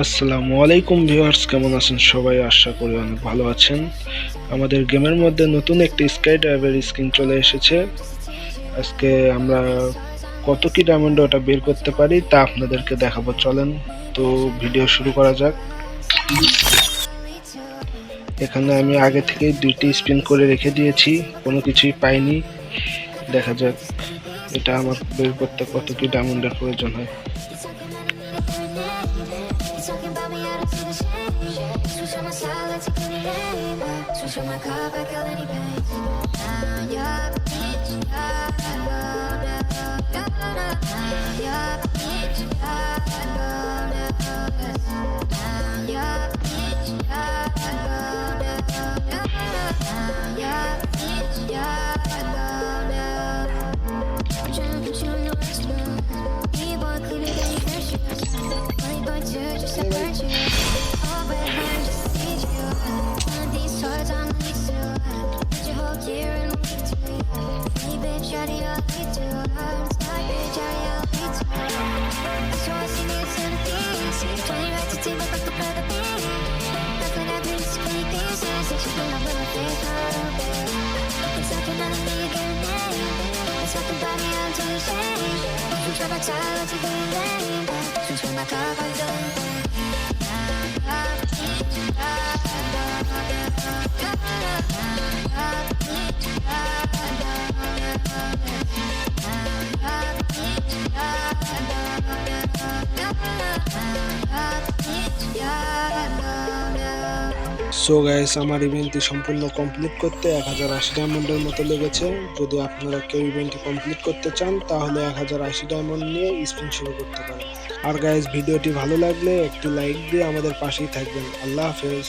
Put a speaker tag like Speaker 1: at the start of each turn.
Speaker 1: আসসালামু আলাইকুম ভিউয়ার্স, কেমন আছেন সবাই? আশা করি অনেক ভালো আছেন। আমাদের গেমের মধ্যে নতুন একটি স্কাই ডাইভের স্কিন চলে এসেছে। আজকে আমরা কত কি ডায়মন্ড ওটা বের করতে পারি তা আপনাদেরকে দেখাবো, চলেন তো ভিডিও শুরু করা যাক। এখানে আমি আগে থেকেই 2টি স্পিন করে রেখে দিয়েছি, কোনো কিছুই পাইনি। দেখা যাক এটা আমার বের করতে কত কি ডায়মন্ডের প্রয়োজন হয়। Talking about me, I don't see the shame. Switch on my side, let's get it in. Switch on my car, back out any pain. Yeah, bitch, yeah, I love that. Yeah, bitch, yeah, I love that. Yeah, bitch, yeah, I love that. Yeah, bitch, yeah, I love that. I'm trying to put you on the worst mood. B-boy, clean it, then you fresh you. Just to hurt you. All red heart just to see you. One of these toys I'm gonna need to. Put your whole gear and wait to me. Hey bitch, how do you need to? Stop bitch, how do you need to? That's why I see me to the things. 20 right to take back the brother thing. Nothing I do is funny things. Since you been up with my face, it's like another me again. It's like the body onto the shame. Switch on my child to the lane. Switch on my car, I'm done. So guys, আমার ইভেন্টটি সম্পূর্ণ complete করতে 1080 ডায়মন্ডের মতো লেগেছে। যদি আপনারা কেউ ইভেন্টটি complete করতে চান তাহলে 1080 ডায়মন্ড নিয়ে স্পিন শুরু করতে পারেন। আর গাইস, ভিডিওটি ভালো লাগলে একটি লাইক দিয়ে আমাদের পাশেই থাকবেন। আল্লাহ হাফেজ।